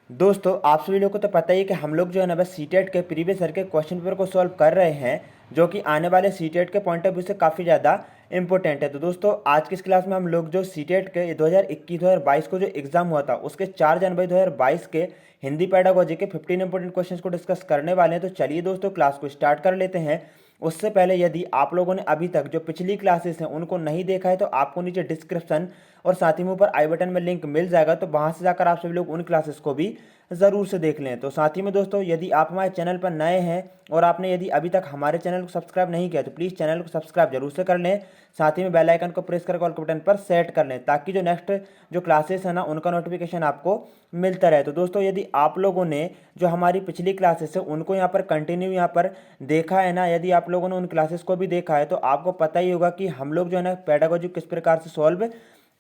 दोस्तों आप सभी लोगों को तो पता ही है कि हम लोग जो है ना बस सीटेट के प्रीवियस ईयर के क्वेश्चन पेपर को सॉल्व कर रहे हैं, जो कि आने वाले सीटेट के पॉइंट ऑफ व्यू से काफ़ी ज़्यादा इंपॉर्टेंट है। तो दोस्तों आज की इस क्लास में हम लोग जो सीटेट के 2021-2022 को जो एग्जाम हुआ था उसके 4 जनवरी 2022 के हिंदी पेडागोजी के 15 इंपॉर्टेंट क्वेश्चंस को डिस्कस करने वाले हैं। तो चलिए दोस्तों क्लास को स्टार्ट कर लेते हैं। उससे पहले यदि आप लोगों ने अभी तक जो पिछली क्लासेस हैं उनको नहीं देखा है तो आपको नीचे डिस्क्रिप्शन और साथ ही में ऊपर आई बटन में लिंक मिल जाएगा, तो वहाँ से जाकर आप सभी लोग उन क्लासेस को भी ज़रूर से देख लें। तो साथ ही में दोस्तों यदि आप हमारे चैनल पर नए हैं और आपने यदि अभी तक हमारे चैनल को सब्सक्राइब नहीं किया तो प्लीज़ चैनल को सब्सक्राइब जरूर से कर लें। साथ ही में बेल आइकन को प्रेस करके ऑल के बटन पर सेट कर लें ताकि जो नेक्स्ट जो क्लासेस है ना उनका नोटिफिकेशन आपको मिलता रहे। तो दोस्तों यदि आप लोगों ने जो हमारी पिछली क्लासेस है उनको यहाँ पर कंटिन्यू यहाँ पर देखा है ना, यदि आप लोगों ने उन क्लासेस को भी देखा है तो आपको पता ही होगा कि हम लोग जो है ना पेडागोजी किस प्रकार से सॉल्व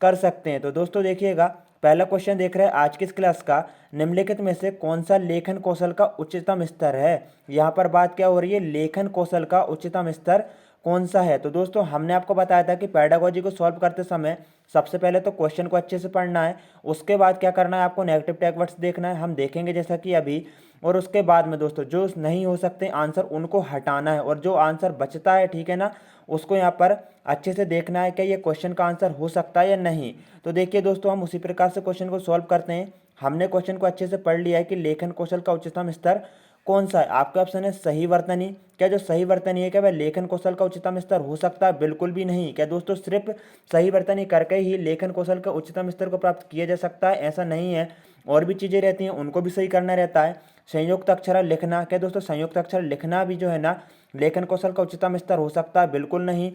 कर सकते हैं। तो दोस्तों देखिएगा, पहला क्वेश्चन देख रहे हैं आज की इस क्लास का, निम्नलिखित में से कौन सा लेखन कौशल का उच्चतम स्तर है। यहाँ पर बात क्या हो रही है, लेखन कौशल का उच्चतम स्तर कौन सा है। तो दोस्तों हमने आपको बताया था कि पेडागोजी को सॉल्व करते समय सबसे पहले तो क्वेश्चन को अच्छे से पढ़ना है, उसके बाद क्या करना है, आपको नेगेटिव टैग वर्ड्स देखना है, हम देखेंगे जैसा कि अभी। और उसके बाद में दोस्तों जो नहीं हो सकते आंसर उनको हटाना है, और जो आंसर बचता है ठीक है ना, उसको यहाँ पर अच्छे से देखना है कि ये क्वेश्चन का आंसर हो सकता है या नहीं। तो देखिए दोस्तों हम उसी प्रकार से क्वेश्चन को सॉल्व करते हैं। हमने क्वेश्चन को अच्छे से पढ़ लिया है कि लेखन कौशल का उच्चतम स्तर कौन सा है। आपका ऑप्शन है सही वर्तनी। क्या जो सही वर्तनी है क्या वह लेखन कौशल का उच्चतम स्तर हो सकता है? बिल्कुल भी नहीं। क्या दोस्तों सिर्फ सही वर्तनी करके ही लेखन कौशल का उच्चतम स्तर को प्राप्त किया जा सकता है? ऐसा नहीं है, और भी चीज़ें रहती हैं उनको भी सही करना रहता है। संयुक्त अक्षर लिखना, क्या दोस्तों संयुक्त अक्षर लिखना भी जो है ना लेखन कौशल का उच्चतम स्तर हो सकता है? बिल्कुल नहीं।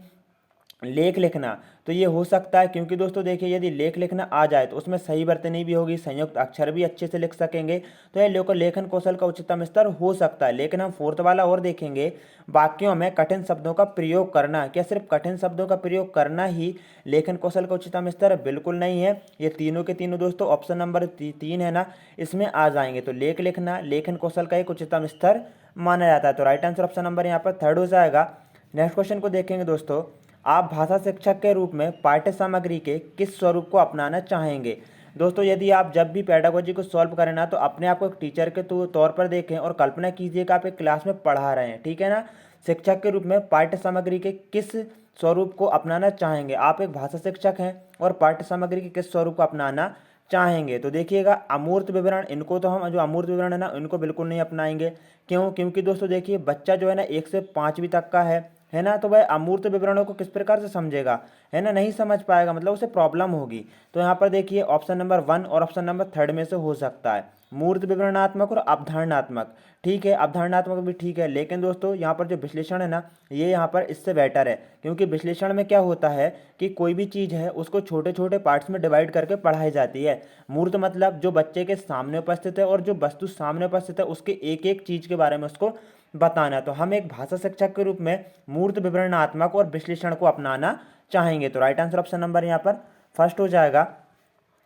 लेख लिखना तो ये हो सकता है, क्योंकि दोस्तों देखिए यदि लेख लिखना आ जाए तो उसमें सही वर्तनी भी होगी, संयुक्त अक्षर भी अच्छे से लिख सकेंगे, तो ये लेखन कौशल का उच्चतम स्तर हो सकता है। लेकिन हम फोर्थ वाला और देखेंगे, वाक्यों में कठिन शब्दों का प्रयोग करना। क्या सिर्फ कठिन शब्दों का प्रयोग करना ही लेखन कौशल का उच्चतम स्तर है? बिल्कुल नहीं है। ये तीनों के तीनों दोस्तों ऑप्शन नंबर 3 है ना, इसमें आ जाएंगे। तो लेख लिखना लेखन कौशल का एक उच्चतम स्तर माना जाता है। तो राइट आंसर ऑप्शन नंबर यहाँ पर थर्ड हो जाएगा। नेक्स्ट क्वेश्चन को देखेंगे दोस्तों, आप भाषा शिक्षक के रूप में पाठ्य सामग्री के किस स्वरूप को अपनाना चाहेंगे। दोस्तों यदि आप जब भी पेडागोजी को सॉल्व करें ना तो अपने आप को एक टीचर के तौर पर देखें और कल्पना कीजिए कि आप एक क्लास में पढ़ा रहे हैं, ठीक है ना। शिक्षक के रूप में पाठ्य सामग्री के किस स्वरूप को अपनाना चाहेंगे। आप एक भाषा शिक्षक हैं और पाठ्य सामग्री के किस स्वरूप को अपनाना चाहेंगे। तो देखिएगा अमूर्त विवरण, इनको तो हम जो अमूर्त विवरण है ना इनको बिल्कुल नहीं अपनाएंगे। क्यों? क्योंकि दोस्तों देखिए बच्चा जो है ना 1 से 5वीं तक का है ना, तो वह अमूर्त विवरणों को किस प्रकार से समझेगा, है ना, नहीं समझ पाएगा, मतलब उसे प्रॉब्लम होगी। तो यहाँ पर देखिए ऑप्शन नंबर 1 और ऑप्शन नंबर 3 में से हो सकता है मूर्त विवरणात्मक और अवधारणात्मक। ठीक है, अवधारणात्मक भी ठीक है, लेकिन दोस्तों यहाँ पर जो विश्लेषण है ना ये यहाँ पर इससे बेटर है, क्योंकि विश्लेषण में क्या होता है कि कोई भी चीज़ है उसको छोटे छोटे पार्ट्स में डिवाइड करके पढ़ाई जाती है। मूर्त मतलब जो बच्चे के सामने उपस्थित है और जो वस्तु सामने उपस्थित है उसके एक एक चीज़ के बारे में उसको बताना। तो हम एक भाषा शिक्षक के रूप में मूर्त विवरणात्मक और विश्लेषण को अपनाना चाहेंगे। तो राइट आंसर ऑप्शन नंबर यहाँ पर फर्स्ट हो जाएगा।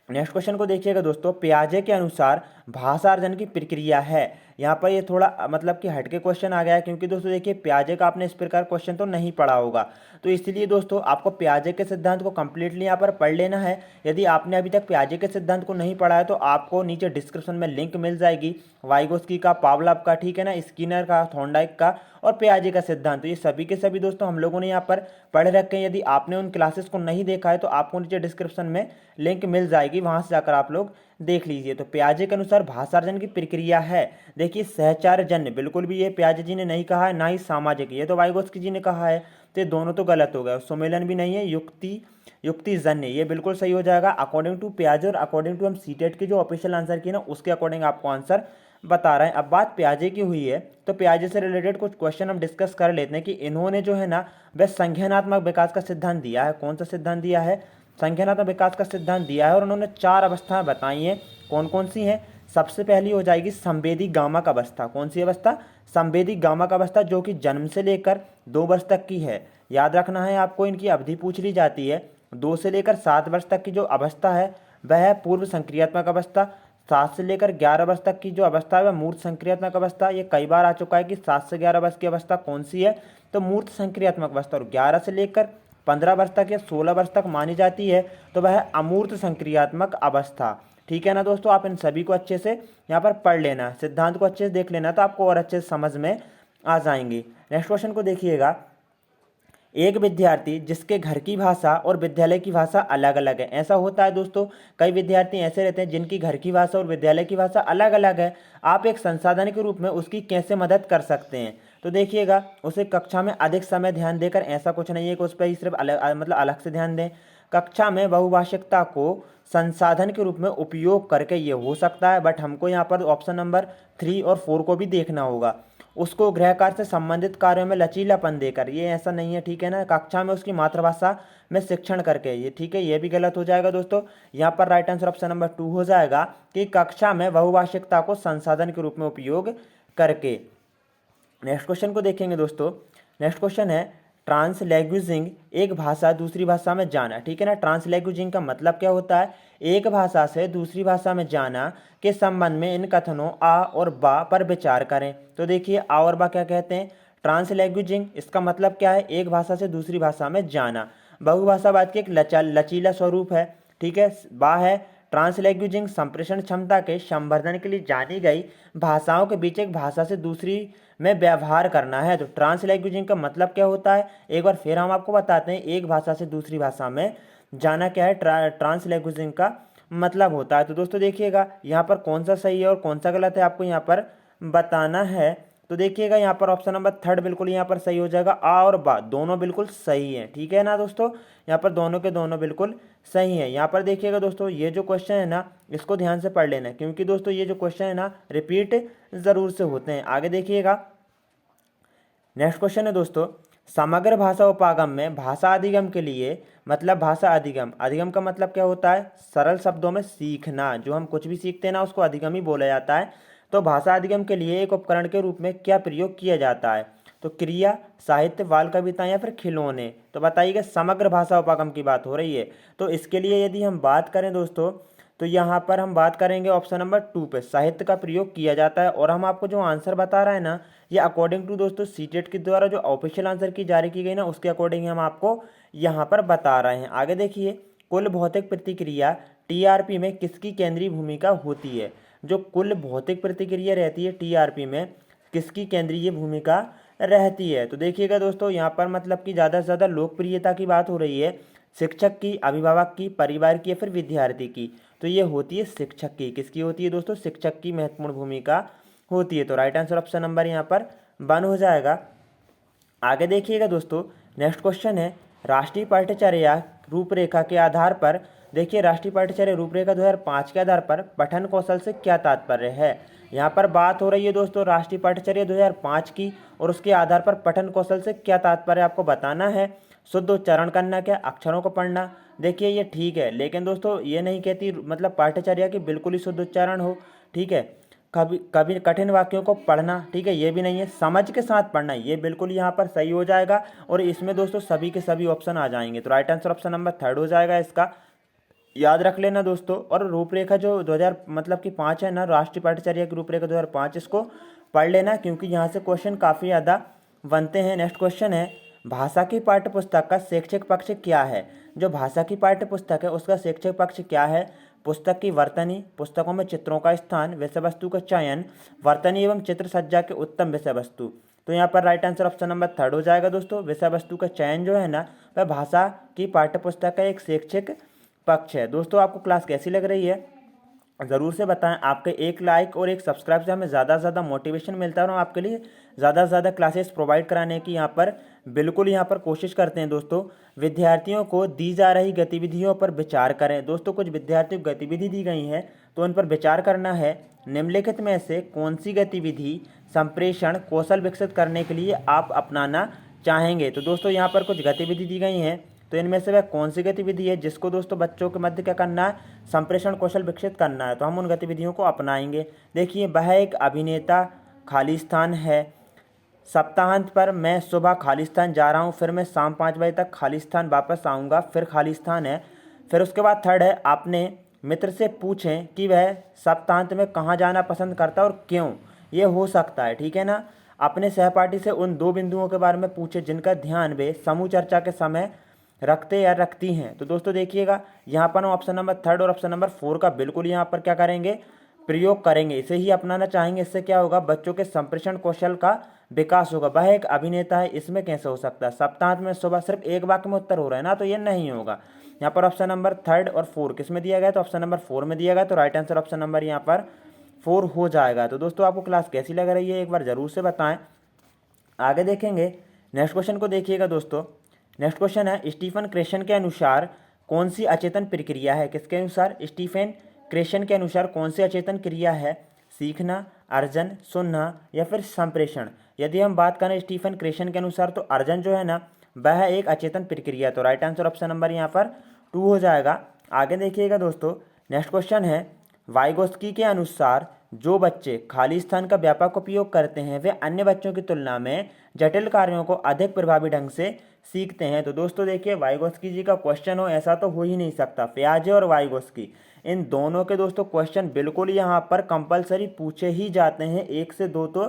नेक्स्ट क्वेश्चन को देखिएगा दोस्तों, पियाजे के अनुसार भाषा अर्जन की प्रक्रिया है। यहाँ पर ये थोड़ा मतलब कि हटके क्वेश्चन आ गया है, क्योंकि दोस्तों देखिए पियाजे का आपने इस प्रकार क्वेश्चन तो नहीं पढ़ा होगा, तो इसलिए दोस्तों आपको पियाजे के सिद्धांत को कंप्लीटली यहाँ पर पढ़ लेना है। यदि आपने अभी तक पियाजे के सिद्धांत को नहीं पढ़ा है तो आपको नीचे डिस्क्रिप्शन में लिंक मिल जाएगी, वाइगोस्की का, पावलव का, ठीक है ना, स्किनर का, थॉर्नडाइक का और पियाजे का सिद्धांत। तो ये सभी के सभी दोस्तों हम लोगों ने यहाँ पर पढ़ रखे हैं। यदि आपने उन क्लासेस को नहीं देखा है तो आपको नीचे डिस्क्रिप्शन में लिंक मिल जाएगी, वहाँ से जाकर आप लोग देख लीजिए। तो पियाजे के अनुसार भाषार्जन की प्रक्रिया है, देखिए सहचारजन्य, बिल्कुल भी ये पियाजे जी ने नहीं कहा है, ना ही सामाजिक, ये तो वाइगोत्स्की जी ने कहा है, तो ये दोनों तो गलत हो गए। सुमेलन भी नहीं है, युक्ति जन्य, ये बिल्कुल सही हो जाएगा अकॉर्डिंग टू पियाजे। और अकॉर्डिंग टू हम सीटेट की जो ऑफिशियल आंसर की ना उसके अकॉर्डिंग आपको आंसर बता रहे हैं। अब बात पियाजे की हुई है तो पियाजे से रिलेटेड कुछ क्वेश्चन हम डिस्कस कर लेते हैं कि इन्होंने जो है ना वह संज्ञानात्मक विकास का सिद्धांत दिया है। कौन सा सिद्धांत दिया है? संज्ञानात्मक विकास का सिद्धांत दिया है, और उन्होंने 4 अवस्थाएं बताई हैं। कौन कौन सी हैं? सबसे पहली हो जाएगी संवेदी गामक अवस्था। कौन सी अवस्था? संवेदी गामक अवस्था, जो कि जन्म से लेकर 2 वर्ष तक की है। याद रखना है आपको, इनकी अवधि पूछ ली जाती है। 2 से लेकर 7 वर्ष तक की जो अवस्था है वह है पूर्व संक्रियात्मक अवस्था। 7 से लेकर 11 वर्ष तक की जो अवस्था है वह मूर्त संक्रियात्मक अवस्था। ये कई बार आ चुका है कि 7 से 11 वर्ष की अवस्था कौन सी है, तो मूर्त संक्रियात्मक अवस्था। और 11 से लेकर 15 वर्ष तक या 16 वर्ष तक मानी जाती है तो वह है अमूर्त संक्रियात्मक अवस्था। ठीक है ना दोस्तों। आप इन सभी को अच्छे से यहाँ पर पढ़ लेना, सिद्धांत को अच्छे से देख लेना, तो आपको और अच्छे से समझ में आ जाएंगी। नेक्स्ट क्वेश्चन को देखिएगा, एक विद्यार्थी जिसके घर की भाषा और विद्यालय की भाषा अलग अलग है। ऐसा होता है दोस्तों, कई विद्यार्थी ऐसे रहते हैं जिनकी घर की भाषा और विद्यालय की भाषा अलग अलग है। आप एक संसाधन के रूप में उसकी कैसे मदद कर सकते हैं? तो देखिएगा, उसे कक्षा में अधिक समय ध्यान देकर, ऐसा कुछ नहीं है कि उस पर ही सिर्फ अलग से ध्यान दें। कक्षा में बहुभाषिकता को संसाधन के रूप में उपयोग करके ये हो सकता है, बट हमको यहाँ पर ऑप्शन नंबर 3 और 4 को भी देखना होगा। उसको गृह कार्य से संबंधित कार्यों में लचीलापन देकर, ये ऐसा नहीं है, ठीक है ना। कक्षा में उसकी मातृभाषा में शिक्षण करके, ये ठीक है, ये भी गलत हो जाएगा दोस्तों। यहाँ पर राइट आंसर ऑप्शन नंबर 2 हो जाएगा कि कक्षा में बहुभाषिकता को संसाधन के रूप में उपयोग करके। नेक्स्ट क्वेश्चन को देखेंगे दोस्तों। नेक्स्ट क्वेश्चन है, ट्रांसलैंग्वेजिंग एक भाषा दूसरी भाषा में जाना, ठीक है ना। ट्रांसलैंग्वेजिंग का मतलब क्या होता है? एक भाषा से दूसरी भाषा में जाना के संबंध में इन कथनों आ और बा पर विचार करें। तो देखिए, आ और बा क्या कहते हैं? ट्रांसलैंग्वेजिंग, इसका मतलब क्या है? एक भाषा से दूसरी भाषा में जाना। बहुभाषावाद के एक लचीला स्वरूप है, ठीक है। बा है ट्रांसलैंग्वेजिंग संप्रेषण क्षमता के संवर्धन के लिए जानी गई भाषाओं के बीच एक भाषा से दूसरी में व्यवहार करना है। तो ट्रांसलैंग्वेजिंग का मतलब क्या होता है? एक बार फिर हम आपको बताते हैं, एक भाषा से दूसरी भाषा में जाना क्या है, ट्रांसलैंग्वेजिंग का मतलब होता है। तो दोस्तों देखिएगा, यहाँ पर कौन सा सही है और कौन सा गलत है आपको यहाँ पर बताना है। तो देखिएगा, यहाँ पर ऑप्शन नंबर 3 बिल्कुल यहाँ पर सही हो जाएगा। आ और बा दोनों बिल्कुल सही है, ठीक है ना दोस्तों। यहाँ पर दोनों के दोनों बिल्कुल सही है। यहाँ पर देखिएगा दोस्तों, ये जो क्वेश्चन है ना, इसको ध्यान से पढ़ लेना, क्योंकि दोस्तों ये जो क्वेश्चन है ना, रिपीट ज़रूर से होते हैं। आगे देखिएगा, नेक्स्ट क्वेश्चन है दोस्तों, समग्र भाषा उपागम में भाषा अधिगम के लिए, मतलब भाषा अधिगम, अधिगम का मतलब क्या होता है? सरल शब्दों में सीखना। जो हम कुछ भी सीखते हैं ना, उसको अधिगम ही बोला जाता है। तो भाषा अधिगम के लिए एक उपकरण के रूप में क्या प्रयोग किया जाता है? तो क्रिया, साहित्य, बाल कविता या फिर खिलौने। तो बताइएगा, समग्र भाषा उपागम की बात हो रही है। तो इसके लिए यदि हम बात करें दोस्तों, तो यहाँ पर हम बात करेंगे ऑप्शन नंबर 2 पे, साहित्य का प्रयोग किया जाता है। और हम आपको जो आंसर बता रहे हैं ना, ये अकॉर्डिंग टू दोस्तों सीटेट के द्वारा जो ऑफिशियल आंसर की जारी की गई ना, उसके अकॉर्डिंग हम आपको यहाँ पर बता रहे हैं। आगे देखिए, कुल भौतिक प्रतिक्रिया टीआरपी में किसकी केंद्रीय भूमिका होती है? जो कुल भौतिक प्रतिक्रिया रहती है टीआरपी में, किसकी केंद्रीय भूमिका रहती है? तो देखिएगा दोस्तों, यहाँ पर मतलब कि ज़्यादा से ज़्यादा लोकप्रियता की बात हो रही है, शिक्षक की, अभिभावक की, परिवार की या फिर विद्यार्थी की। तो ये होती है शिक्षक की। किसकी होती है दोस्तों? शिक्षक की महत्वपूर्ण भूमिका होती है। तो राइट आंसर ऑप्शन नंबर यहाँ पर 1 हो जाएगा। आगे देखिएगा दोस्तों, नेक्स्ट क्वेश्चन है, राष्ट्रीय पाठ्यचर्या रूपरेखा के आधार पर, देखिए राष्ट्रीय पाठ्यचर्या रूपरेखा 2005 के आधार पर पठन कौशल से क्या तात्पर्य है? यहाँ पर बात हो रही है दोस्तों राष्ट्रीय पाठ्यचर्या 2005 की, और उसके आधार पर पठन कौशल से क्या तात्पर्य आपको बताना है। शुद्ध उच्चारण करना, क्या अक्षरों को पढ़ना। देखिए ये ठीक है, लेकिन दोस्तों ये नहीं कहती मतलब पाठ्यचर्या की बिल्कुल ही शुद्ध उच्चारण हो, ठीक है। कभी कभी कठिन वाक्यों को पढ़ना, ठीक है, ये भी नहीं है। समझ के साथ पढ़ना, ये बिल्कुल यहाँ पर सही हो जाएगा। और इसमें दोस्तों सभी के सभी ऑप्शन आ जाएंगे। तो राइट आंसर ऑप्शन नंबर 3 हो जाएगा इसका, याद रख लेना दोस्तों। और रूपरेखा जो 2000 मतलब कि 5 है ना, राष्ट्रीय पाठ्यचर्या की रूपरेखा 2005, इसको पढ़ लेना, क्योंकि यहाँ से क्वेश्चन काफ़ी ज़्यादा बनते हैं। नेक्स्ट क्वेश्चन है, भाषा की पाठ्यपुस्तक का शैक्षिक पक्ष क्या है? जो भाषा की पाठ्यपुस्तक है उसका शैक्षिक पक्ष क्या है? पुस्तक की वर्तनी, पुस्तकों में चित्रों का स्थान, विषय वस्तु का चयन, वर्तनी एवं चित्र सज्जा के उत्तम विषय वस्तु। तो यहाँ पर राइट आंसर ऑप्शन नंबर 3 हो जाएगा दोस्तों। विषय वस्तु का चयन जो है ना, वह भाषा की पाठ्यपुस्तक का एक शैक्षिक पक्ष है। दोस्तों आपको क्लास कैसी लग रही है ज़रूर से बताएं। आपके एक लाइक और एक सब्सक्राइब से हमें ज़्यादा से ज़्यादा मोटिवेशन मिलता है और हम आपके लिए ज़्यादा से ज़्यादा क्लासेस प्रोवाइड कराने की यहाँ पर कोशिश करते हैं। दोस्तों विद्यार्थियों को दी जा रही गतिविधियों पर विचार करें। दोस्तों कुछ विद्यार्थियों को गतिविधि दी गई है, तो उन पर विचार करना है। निम्नलिखित में से कौन सी गतिविधि संप्रेषण कौशल विकसित करने के लिए आप अपनाना चाहेंगे? तो दोस्तों यहाँ पर कुछ गतिविधि दी गई हैं, तो इनमें से वह कौन सी गतिविधि है जिसको दोस्तों बच्चों के मध्य क्या करना है? संप्रेषण कौशल विकसित करना है। तो हम उन गतिविधियों को अपनाएंगे। देखिए, वह एक अभिनेता खाली स्थान है। सप्ताहांत पर मैं सुबह खाली स्थान जा रहा हूँ, फिर मैं शाम 5 बजे तक खाली स्थान वापस आऊँगा, फिर खाली स्थान है। फिर उसके बाद थर्ड है, अपने मित्र से पूछें कि वह सप्ताहांत में कहाँ जाना पसंद करता है और क्यों। ये हो सकता है, ठीक है ना। अपने सहपाठी से उन 2 बिंदुओं के बारे में पूछे जिनका ध्यान वे समूह चर्चा के समय रखते या रखती हैं। तो दोस्तों देखिएगा यहाँ पर हम ऑप्शन नंबर 3 और ऑप्शन नंबर 4 का बिल्कुल यहाँ पर क्या करेंगे, प्रयोग करेंगे, इसे ही अपनाना चाहेंगे। इससे क्या होगा, बच्चों के संप्रेषण कौशल का विकास होगा। वह एक अभिनेता है, इसमें कैसे हो सकता है, सप्ताहांत में सुबह, सिर्फ एक वाक्य में उत्तर हो रहा है ना, तो ये नहीं होगा। यहाँ पर ऑप्शन नंबर 3 और 4 किस में दिया गया, तो ऑप्शन नंबर 4 में दिया गया, तो राइट आंसर ऑप्शन नंबर यहाँ पर 4 हो जाएगा। तो दोस्तों आपको क्लास कैसी लग रही है एक बार जरूर से बताएं। आगे देखेंगे, नेक्स्ट क्वेश्चन को देखिएगा दोस्तों। नेक्स्ट क्वेश्चन है, स्टीफन क्रेशन के अनुसार कौन सी अचेतन प्रक्रिया है, किसके अनुसार, स्टीफन क्रेशन के अनुसार कौन सी अचेतन क्रिया है, सीखना, अर्जन, सुनना या फिर संप्रेषण। यदि हम बात करें स्टीफन क्रेशन के अनुसार तो अर्जन जो है ना वह एक अचेतन प्रक्रिया, तो राइट आंसर ऑप्शन नंबर यहाँ पर 2 हो जाएगा। आगे देखिएगा दोस्तों, नेक्स्ट क्वेश्चन है, वाइगोस्की के अनुसार जो बच्चे खाली स्थान का व्यापक उपयोग करते हैं वे अन्य बच्चों की तुलना में जटिल कार्यों को अधिक प्रभावी ढंग से सीखते हैं। तो दोस्तों देखिए वाइगोस्की जी का क्वेश्चन हो ऐसा तो हो ही नहीं सकता। पियाजे और वाइगोस्की इन दोनों के दोस्तों क्वेश्चन बिल्कुल यहाँ पर कंपलसरी पूछे ही जाते हैं, 1 से 2 तो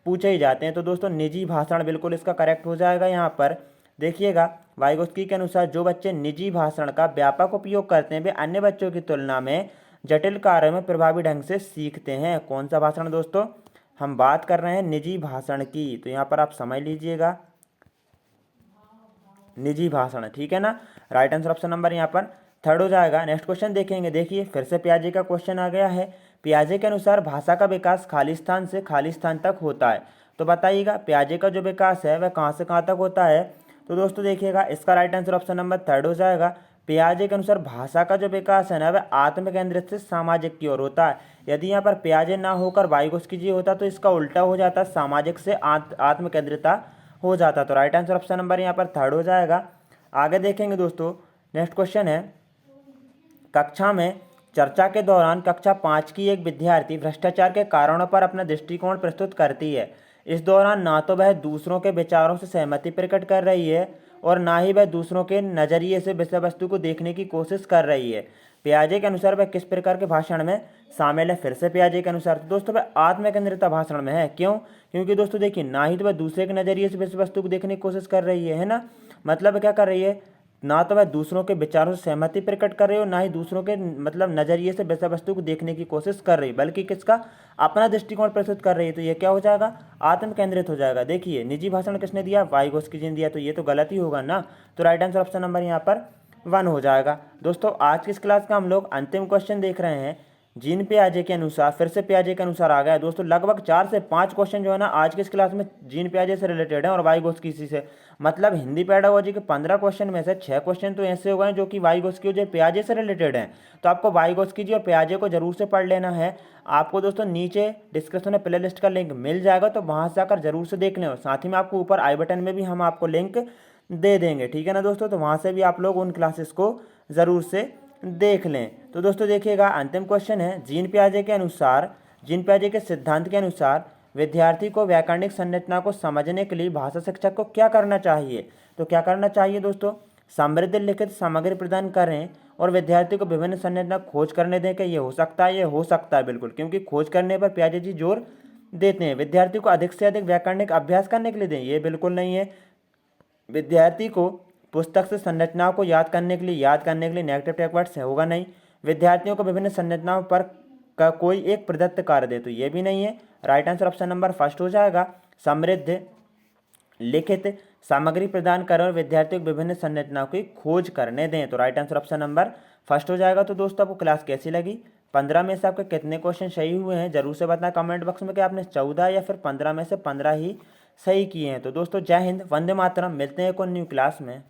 पूछे ही जाते हैं। तो दोस्तों निजी भाषण बिल्कुल इसका करेक्ट हो जाएगा। यहाँ पर देखिएगा वाइगोस्की के अनुसार जो बच्चे निजी भाषण का व्यापक उपयोग करते हैं वे अन्य बच्चों की तुलना में जटिल कार्यों में प्रभावी ढंग से सीखते हैं। कौन सा भाषण दोस्तों, हम बात कर रहे हैं निजी भाषण की, तो यहाँ पर आप समझ लीजिएगा निजी भाषण, ठीक है ना। राइट आंसर ऑप्शन नंबर यहाँ पर 3 हो जाएगा। नेक्स्ट क्वेश्चन देखेंगे, देखिए फिर से पियाजे का क्वेश्चन आ गया है। पियाजे के अनुसार भाषा का विकास खाली स्थान से खाली स्थान तक होता है। तो बताइएगा पियाजे का जो विकास है वह कहाँ से कहाँ तक होता है। तो दोस्तों देखिएगा इसका राइट आंसर ऑप्शन नंबर 3 हो जाएगा। पियाजे के अनुसार भाषा का जो विकास है ना वह आत्म केंद्रित से सामाजिक की ओर होता है। यदि यहाँ पर पियाजे ना होकर वाइगोस्की जी होता तो इसका उल्टा हो जाता, सामाजिक से आत्म केंद्रिता हो जाता। तो राइट आंसर ऑप्शन नंबर यहाँ पर 3 हो जाएगा। आगे देखेंगे दोस्तों, नेक्स्ट क्वेश्चन है, कक्षा में चर्चा के दौरान कक्षा 5 की एक विद्यार्थी भ्रष्टाचार के कारणों पर अपना दृष्टिकोण प्रस्तुत करती है। इस दौरान ना तो वह दूसरों के विचारों से सहमति प्रकट कर रही है और ना ही वह दूसरों के नज़रिए से विषय वस्तु को देखने की कोशिश कर रही है। पियाजे के अनुसार वह किस प्रकार के भाषण में शामिल है। फिर से पियाजे के अनुसार तो दोस्तों वह आत्मकेंद्रिता भाषण में है। क्यों, क्योंकि दोस्तों देखिए ना ही तो वह दूसरे के नज़रिए से विषय वस्तु को देखने की कोशिश कर रही है ना, मतलब क्या कर रही है, ना तो वह दूसरों के विचारों से सहमति प्रकट कर रही हो, ना ही दूसरों के मतलब नज़रिए से विषय वस्तु को देखने की कोशिश कर रही, बल्कि किसका, अपना दृष्टिकोण प्रस्तुत कर रही है। तो ये क्या हो जाएगा, आत्म केंद्रित हो जाएगा। देखिए निजी भाषण किसने दिया, वाइगोस्की जी ने दिया, तो ये तो गलत ही होगा ना। तो राइट आंसर ऑप्शन नंबर यहाँ पर 1 हो जाएगा। दोस्तों आज की इस क्लास का हम लोग अंतिम क्वेश्चन देख रहे हैं। जीन पियाजे के अनुसार, फिर से पियाजे के अनुसार आ गया है दोस्तों। लगभग 4 से 5 क्वेश्चन जो है ना आज की इस क्लास में जीन पियाजे से रिलेटेड है और वाइगोस्की से, मतलब हिंदी पेडागोजी के 15 क्वेश्चन में से 6 क्वेश्चन तो ऐसे हो गए जो कि वाइगोस्की और पियाजे से रिलेटेड हैं। तो आपको वाइगोस्की जी और पियाजे को जरूर से पढ़ लेना है। आपको दोस्तों नीचे डिस्क्रिप्शन में प्ले लिस्ट का लिंक मिल जाएगा, तो वहाँ से आकर जरूर से देख लें। और साथ ही में आपको ऊपर आई बटन में भी हम आपको लिंक दे देंगे, ठीक है ना दोस्तों। तो वहाँ से भी आप लोग उन क्लासेस को ज़रूर से देख लें। तो दोस्तों देखिएगा अंतिम क्वेश्चन है, जीन पियाजे के अनुसार, जीन पियाजे के सिद्धांत के अनुसार विद्यार्थी को व्याकरणिक संरचना को समझने के लिए भाषा शिक्षक को क्या करना चाहिए। तो क्या करना चाहिए दोस्तों, समृद्ध लिखित सामग्री प्रदान करें और विद्यार्थी को विभिन्न संरचना खोज करने दें। कि ये हो सकता है, ये हो सकता है बिल्कुल, क्योंकि खोज करने पर पियाजे जी जोर देते हैं। विद्यार्थी को अधिक से अधिक व्याकरणिक अभ्यास करने के लिए दें, ये बिल्कुल नहीं है। विद्यार्थी को पुस्तक से संरचनाओं को याद करने के लिए नेगेटिव टैग वर्ड्स होगा नहीं। विद्यार्थियों को विभिन्न संरचनाओं पर का कोई एक प्रदत्त कार्य दे, तो ये भी नहीं है। राइट आंसर ऑप्शन नंबर 1 हो जाएगा। समृद्ध लिखित सामग्री प्रदान करें और विद्यार्थियों को विभिन्न संरचनाओं की खोज करने दें, तो राइट आंसर ऑप्शन नंबर 1 हो जाएगा। तो दोस्तों आपको क्लास कैसी लगी, 15 में से आपके कितने क्वेश्चन सही हुए हैं जरूर से बताएं कमेंट बॉक्स में कि आपने 14 या फिर 15 में से 15 ही सही किए हैं। तो दोस्तों जय हिंद, वंदे मातरम, मिलते हैं एक और न्यू क्लास में।